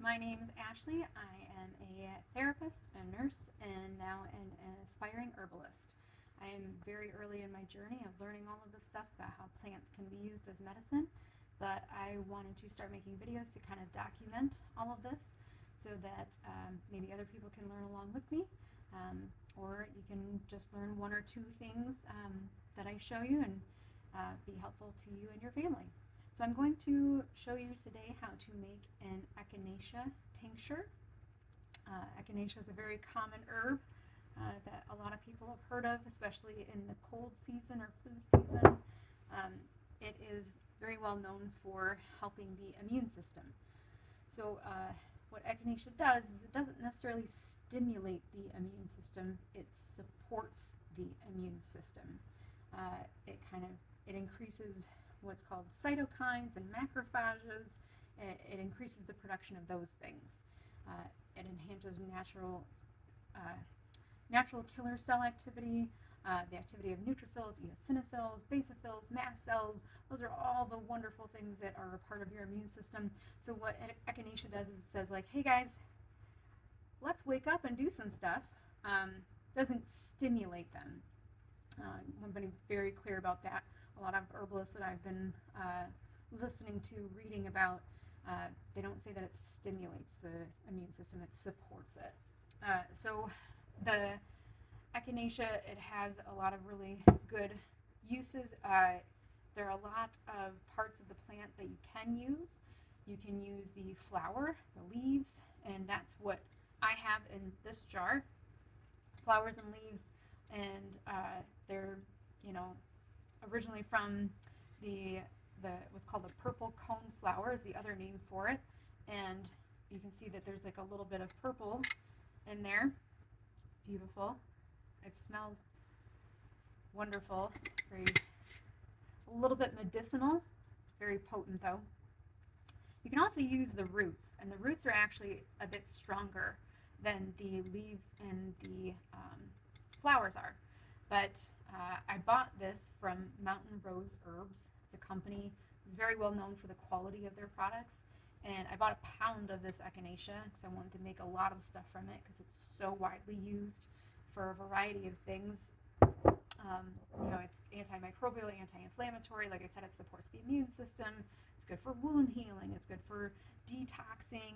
My name is Ashley. I am a therapist, a nurse, and now an aspiring herbalist. I am very early in my journey of learning all of this stuff about how plants can be used as medicine, but I wanted to start making videos to kind of document all of this so that maybe other people can learn along with me, or you can just learn one or two things that I show you and be helpful to you and your family. So I'm going to show you today how to make an echinacea tincture. Echinacea is a very common herb that a lot of people have heard of, especially in the cold season or flu season. It is very well known for helping the immune system. So what echinacea does is it doesn't necessarily stimulate the immune system, it supports the immune system. It increases what's called cytokines and macrophages. It increases the production of those things. It enhances natural killer cell activity, the activity of neutrophils, eosinophils, basophils, mast cells. Those are all the wonderful things that are a part of your immune system. So what echinacea does is it says like, hey guys, let's wake up and do some stuff. Doesn't stimulate them. I want to be very clear about that. A lot of herbalists that I've been listening to, reading about, they don't say that it stimulates the immune system, it supports it. So the echinacea, it has a lot of really good uses. There are a lot of parts of the plant that you can use. You can use the flower, the leaves, and that's what I have in this jar. Flowers and leaves, and they're, originally from the what's called the purple cone flower is the other name for it, and you can see that there's like a little bit of purple in there. Beautiful. It smells wonderful. A little bit medicinal, very potent though. You can also use the roots, and the roots are actually a bit stronger than the leaves and the flowers are. But I bought this from Mountain Rose Herbs. It's a company that's very well known for the quality of their products. And I bought a pound of this echinacea because I wanted to make a lot of stuff from it because it's so widely used for a variety of things. It's antimicrobial, anti-inflammatory. Like I said, it supports the immune system. It's good for wound healing. It's good for detoxing.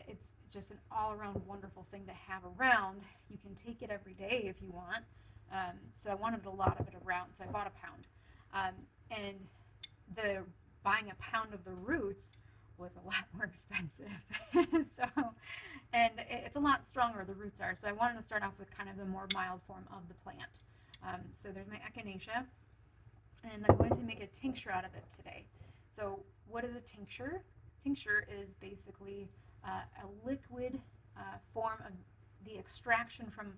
It's just an all-around wonderful thing to have around. You can take it every day if you want. So I wanted a lot of it around, so I bought a pound. And buying a pound of the roots was a lot more expensive. And it's a lot stronger, the roots are. So I wanted to start off with kind of the more mild form of the plant. So there's my echinacea, and I'm going to make a tincture out of it today. So what is a tincture? Tincture is basically a liquid form of the extraction from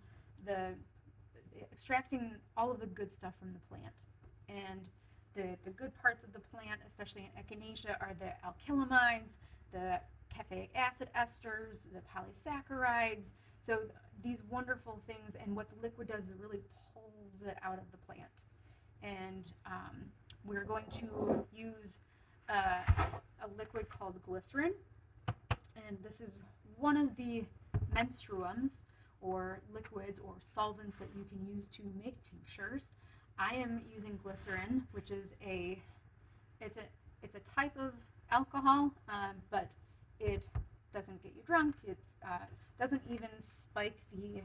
extracting all of the good stuff from the plant. And the good parts of the plant, especially in echinacea, are the alkylamides, the caffeic acid esters, the polysaccharides. So these wonderful things, and what the liquid does is it really pulls it out of the plant. And we're going to use a liquid called glycerin, and this is one of the menstruums or liquids or solvents that you can use to make tinctures. I am using glycerin, which is it's a type of alcohol, but it doesn't get you drunk. It doesn't even spike the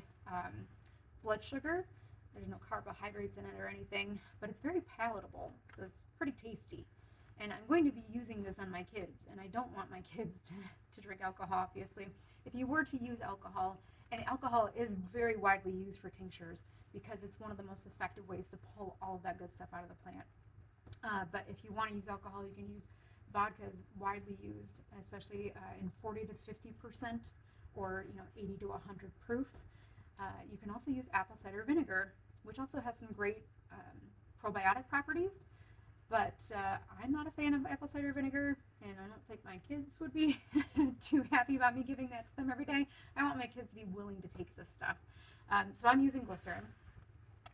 blood sugar. There's no carbohydrates in it or anything, but it's very palatable, so it's pretty tasty. And I'm going to be using this on my kids, and I don't want my kids to drink alcohol, obviously. If you were to use alcohol, and alcohol is very widely used for tinctures because it's one of the most effective ways to pull all of that good stuff out of the plant. But if you want to use alcohol, you can use vodka is widely used, especially in 40 to 50% or 80 to 100 proof. You can also use apple cider vinegar, which also has some great probiotic properties. But I'm not a fan of apple cider vinegar, and I don't think my kids would be too happy about me giving that to them every day. I want my kids to be willing to take this stuff. So I'm using glycerin,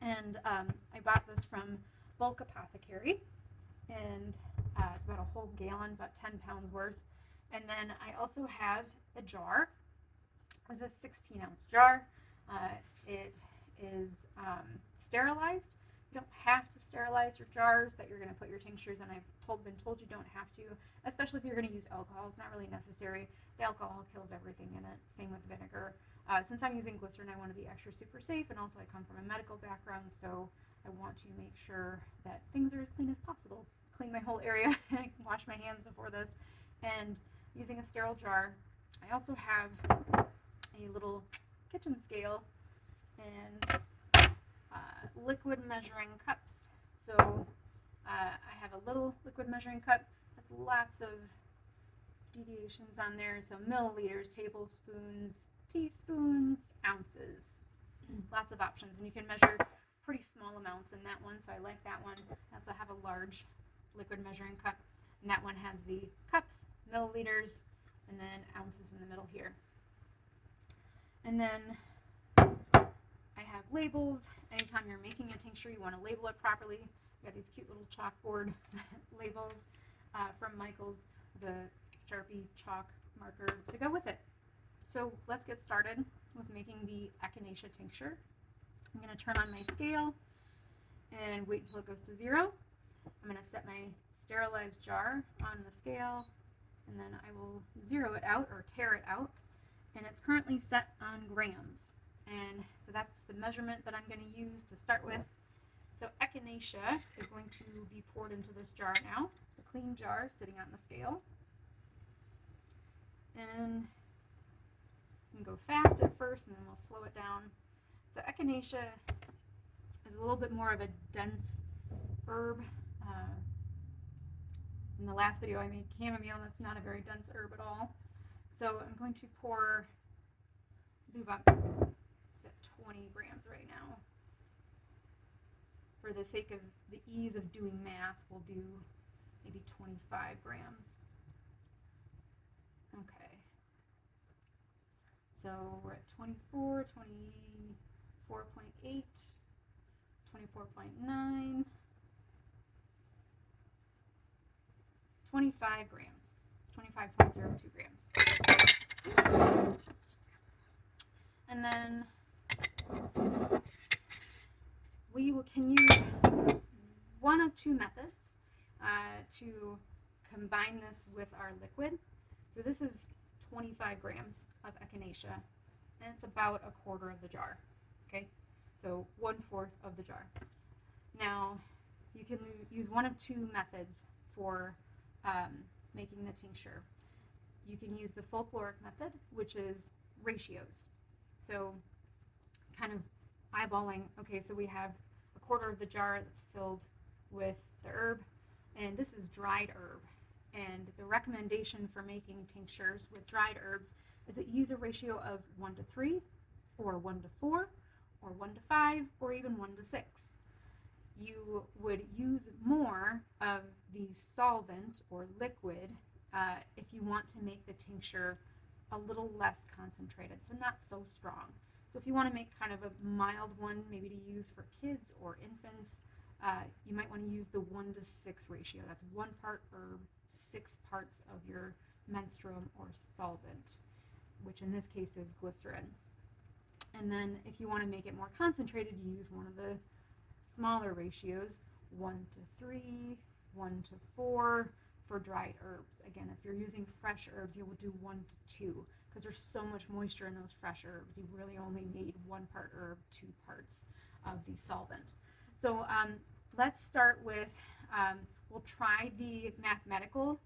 and I bought this from Bulk Apothecary, and it's about a whole gallon, about 10 pounds worth. And then I also have a jar. It's a 16-ounce jar. It is sterilized. You don't have to sterilize your jars that you're going to put your tinctures in. I've been told you don't have to, especially if you're going to use alcohol. It's not really necessary. The alcohol kills everything in it. Same with vinegar. Since I'm using glycerin, I want to be extra super safe, and also I come from a medical background, so I want to make sure that things are as clean as possible. Clean my whole area. I wash my hands before this, and using a sterile jar. I also have a little kitchen scale and liquid measuring cups. So I have a little liquid measuring cup with lots of deviations on there. So milliliters, tablespoons, teaspoons, ounces. Lots of options. And you can measure pretty small amounts in that one, so I like that one. I also have a large liquid measuring cup, and that one has the cups, milliliters, and then ounces in the middle here. And then I have labels. Anytime you're making a tincture, you want to label it properly. You got these cute little chalkboard labels from Michael's, the Sharpie chalk marker to go with it. So let's get started with making the Echinacea tincture. I'm going to turn on my scale and wait until it goes to 0. I'm going to set my sterilized jar on the scale, and then I will zero it out or tear it out. And it's currently set on grams. And so that's the measurement that I'm going to use to start with. So Echinacea is going to be poured into this jar now, the clean jar sitting on the scale. And we can go fast at first, and then we'll slow it down. So Echinacea is a little bit more of a dense herb. In the last video I made chamomile, that's not a very dense herb at all. So I'm going to pour, I believe I'm at 20 grams right now. For the sake of the ease of doing math, we'll do maybe 25 grams. Okay. So we're at 24, 24.8, 24.9, 25 grams, 25.02 grams. And then we can use one of two methods to combine this with our liquid. So this is 25 grams of Echinacea, and it's about a quarter of the jar. Okay, so 1/4 of the jar. Now you can use one of two methods for making the tincture. You can use the folkloric method, which is ratios. So kind of eyeballing, okay, so we have a quarter of the jar that's filled with the herb, and this is dried herb. And the recommendation for making tinctures with dried herbs is that you use a ratio of 1:3, or 1:4, or 1:5, or even 1:6. You would use more of the solvent or liquid if you want to make the tincture a little less concentrated, so not so strong. So if you want to make kind of a mild one, maybe to use for kids or infants, you might want to use the 1:6 ratio. That's 1 part herb, 6 parts of your menstruum or solvent, which in this case is glycerin. And then if you want to make it more concentrated, you use one of the smaller ratios, 1:3, 1:4 for dried herbs. Again, if you're using fresh herbs, you will do 1:2 because there's so much moisture in those fresh herbs. You really only need 1 part herb, 2 parts of the solvent. So let's start with, we'll try the mathematical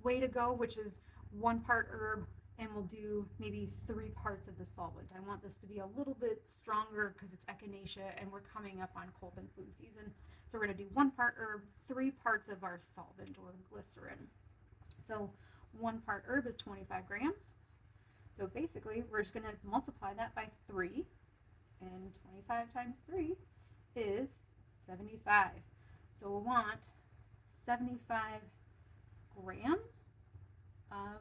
way to go, which is 1 part herb, and we'll do maybe 3 parts of the solvent. I want this to be a little bit stronger because it's Echinacea and we're coming up on cold and flu season. So we're going to do 1 part herb, 3 parts of our solvent or glycerin. So 1 part herb is 25 grams. So basically we're just going to multiply that by 3, and 25 times 3 is 75. So we'll want 75 grams of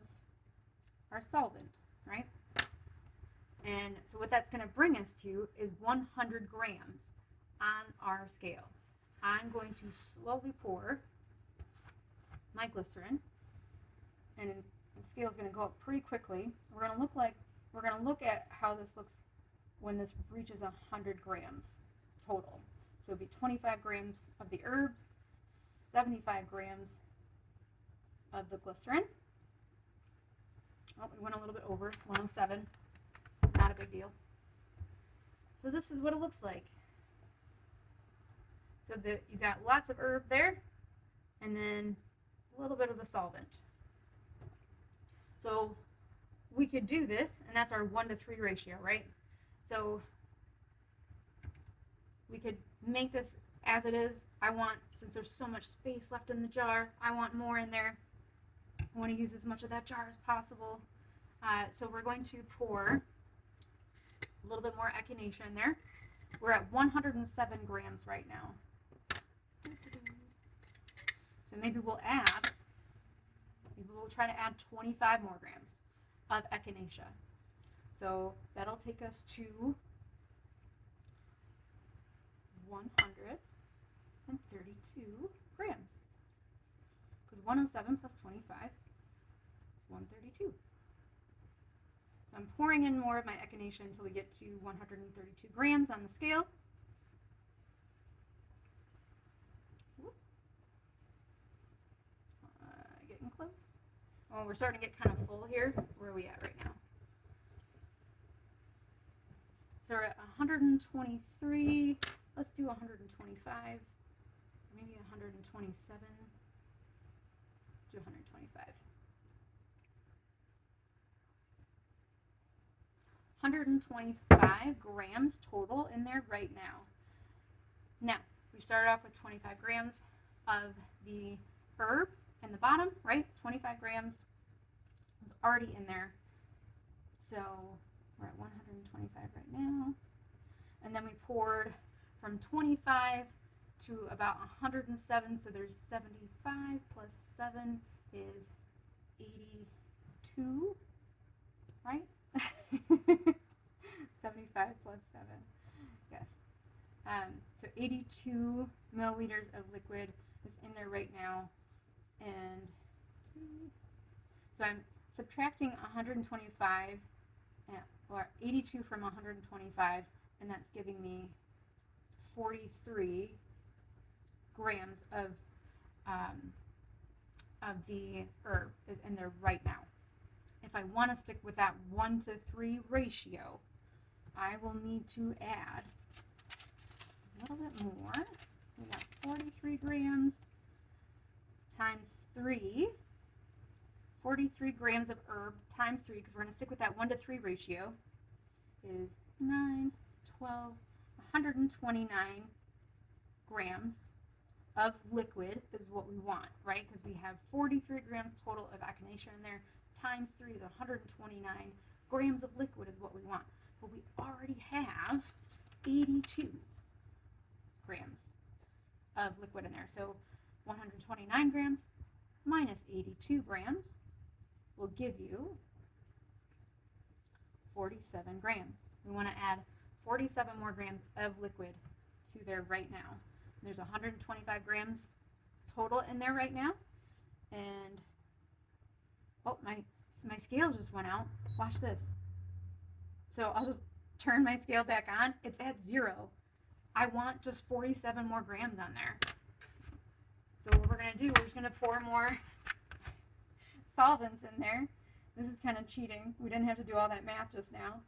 our solvent, right? And so what that's going to bring us to is 100 grams on our scale. I'm going to slowly pour my glycerin, and the scale is going to go up pretty quickly. We're going to look at how this looks when this reaches 100 grams total. So it'd be 25 grams of the herbs, 75 grams of the glycerin. Oh, we went a little bit over, 107. Not a big deal. So this is what it looks like. So you got lots of herb there, and then a little bit of the solvent. So we could do this, and that's our 1-to-3 ratio, right? So we could make this as it is. Since there's so much space left in the jar, I want more in there. I want to use as much of that jar as possible. So we're going to pour a little bit more echinacea in there. We're at 107 grams right now. So maybe we'll try to add 25 more grams of echinacea. So that'll take us to 132 grams. Because 107 plus 25 is 132. So I'm pouring in more of my echinacea until we get to 132 grams on the scale. Getting close. Oh, we're starting to get kind of full here. Where are we at right now? So we're at 123. Let's do 125. Maybe 127. Let's do 125. 125 grams total in there right now. Now, we started off with 25 grams of the herb in the bottom, right? 25 grams was already in there. So we're at 125 right now. And then we poured from 25 to about 107. So there's 75 plus 7 is 82, right? 75 plus 7, yes. So 82 milliliters of liquid is in there right now. And so I'm subtracting 125, or 82 from 125, and that's giving me 43 grams of the herb is in there right now. If I want to stick with that 1-to-3 ratio, I will need to add a little bit more. So we got 43 grams times 3. 43 grams of herb times 3, because we're going to stick with that 1-to-3 ratio, is 9, 12, 129 grams of liquid is what we want, right? Because we have 43 grams total of echinacea in there, times 3 is 129 grams of liquid is what we want. But we already have 82 grams of liquid in there. So 129 grams minus 82 grams will give you 47 grams. We want to add 47 more grams of liquid to there right now. There's 125 grams total in there right now. And oh, my scale just went out. Watch this. So I'll just turn my scale back on. It's at 0. I want just 47 more grams on there. So what we're going to do, we're just going to pour more solvent in there. This is kind of cheating. We didn't have to do all that math just now.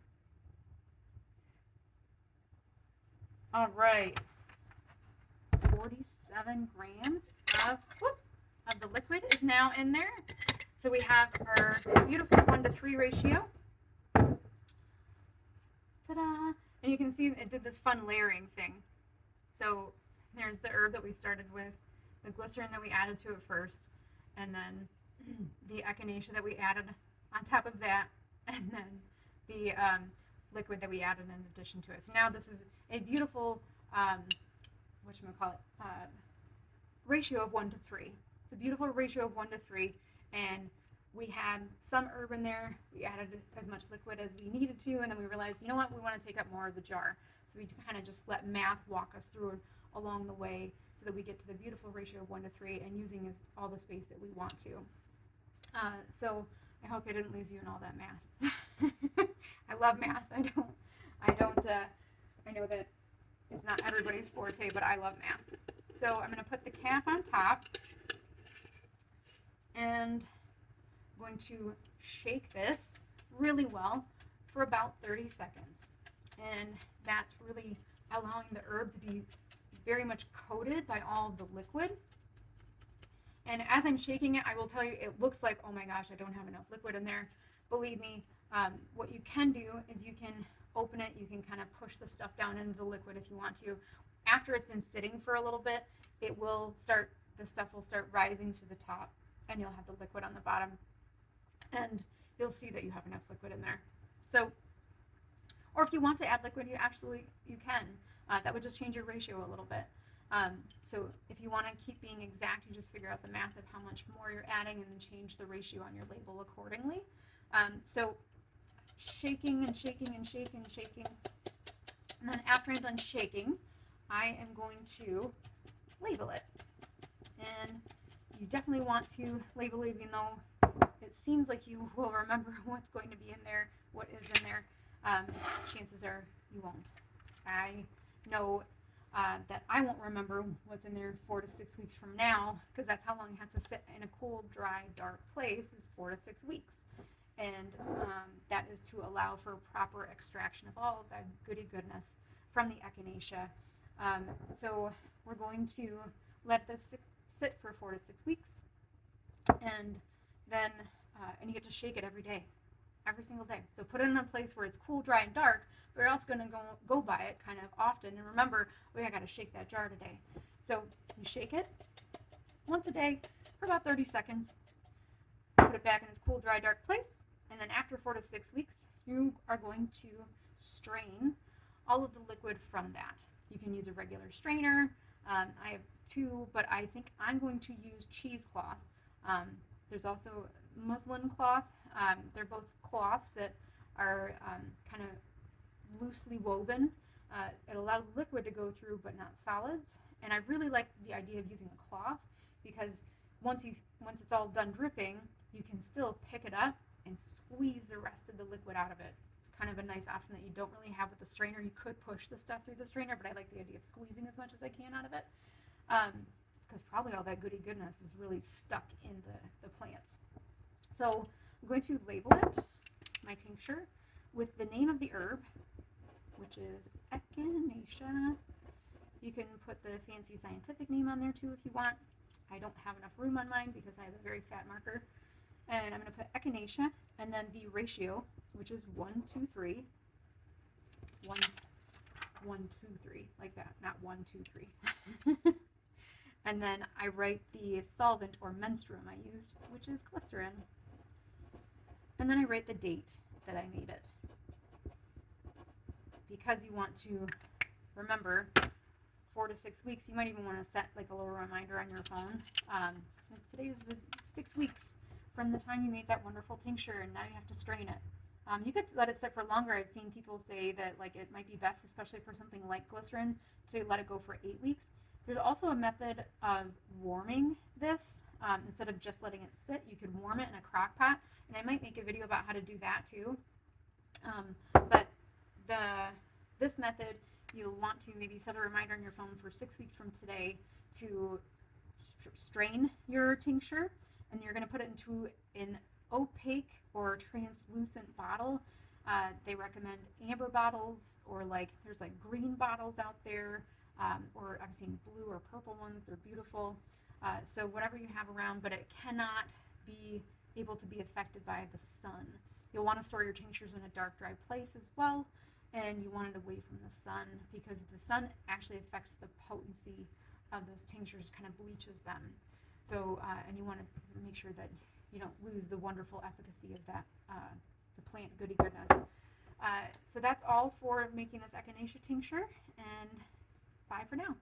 All right. 47 grams of the liquid is now in there. So we have our beautiful 1-to-3 ratio. Ta-da! And you can see it did this fun layering thing. So there's the herb that we started with, the glycerin that we added to it first, and then the echinacea that we added on top of that, and then the liquid that we added in addition to it. So now this is a beautiful, ratio of 1-to-3. It's a beautiful ratio of 1-to-3, and we had some herb in there. We added as much liquid as we needed to, and then we realized, you know what, we want to take up more of the jar. So we kind of just let math walk us through along the way so that we get to the beautiful ratio of 1 to 3 and using all the space that we want to. So I hope I didn't lose you in all that math. I love math. I know that it's not everybody's forte, but I love math. So I'm going to put the cap on top and I'm going to shake this really well for about 30 seconds. And that's really allowing the herb to be very much coated by all of the liquid. And as I'm shaking it, I will tell you, it looks like, oh my gosh, I don't have enough liquid in there. Believe me, what you can do is you can open it, you can kind of push the stuff down into the liquid if you want to. After it's been sitting for a little bit, the stuff will start rising to the top, and you'll have the liquid on the bottom. And you'll see that you have enough liquid in there. So, or if you want to add liquid, you can. That would just change your ratio a little bit. So if you want to keep being exact, you just figure out the math of how much more you're adding and then change the ratio on your label accordingly. So shaking and shaking and shaking and shaking. And then after I'm done shaking, I am going to label it. And you definitely want to label it, even though it seems like you will remember what's going to be in there, what is in there. Chances are you won't. I know that I won't remember what's in there 4 to 6 weeks from now, because that's how long it has to sit in a cool, dry, dark place, is 4 to 6 weeks. And that is to allow for proper extraction of all of that goody goodness from the Echinacea. So we're going to let this sit for 4 to 6 weeks, and then and you get to shake it every day, every single day. So put it in a place where it's cool, dry, and dark, but you're also going to go by it kind of often. And remember, I got to shake that jar today. So you shake it once a day for about 30 seconds. Put it back in its cool, dry, dark place. And then after 4 to 6 weeks, you are going to strain all of the liquid from that. You can use a regular strainer. I have 2, but I think I'm going to use cheesecloth. There's also muslin cloth. They're both cloths that are kind of loosely woven. It allows liquid to go through, but not solids. And I really like the idea of using a cloth, because once it's all done dripping, you can still pick it up and squeeze the rest of the liquid out of it. Kind of a nice option that you don't really have with the strainer. You could push the stuff through the strainer, but I like the idea of squeezing as much as I can out of it, because probably all that goody goodness is really stuck in the plants. So I'm going to label it, my tincture, with the name of the herb, which is Echinacea. You can put the fancy scientific name on there too if you want. I don't have enough room on mine because I have a very fat marker. And I'm going to put Echinacea, and then the ratio, which is 1, 2, 3. 1, 1, 2, 3, like that, not 1, 2, 3. And then I write the solvent or menstruum I used, which is glycerin. And then I write the date that I made it, because you want to remember 4 to 6 weeks. You might even want to set like a little reminder on your phone. Today is the 6 weeks from the time you made that wonderful tincture, and now you have to strain it. You could let it sit for longer. I've seen people say that like it might be best, especially for something like glycerin, to let it go for 8 weeks. There's also a method of warming this. Instead of just letting it sit, you could warm it in a crock pot, and I might make a video about how to do that too. But this method, you'll want to maybe set a reminder on your phone for 6 weeks from today to strain your tincture, and you're going to put it into an opaque or translucent bottle. They recommend amber bottles, or like there's like green bottles out there, or I've seen blue or purple ones. They're beautiful. So whatever you have around, but it cannot be able to be affected by the sun. You'll want to store your tinctures in a dark, dry place as well, and you want it away from the sun, because the sun actually affects the potency of those tinctures, kind of bleaches them. So, and you want to make sure that you don't lose the wonderful efficacy of that, the plant goody goodness. So that's all for making this Echinacea tincture, and bye for now.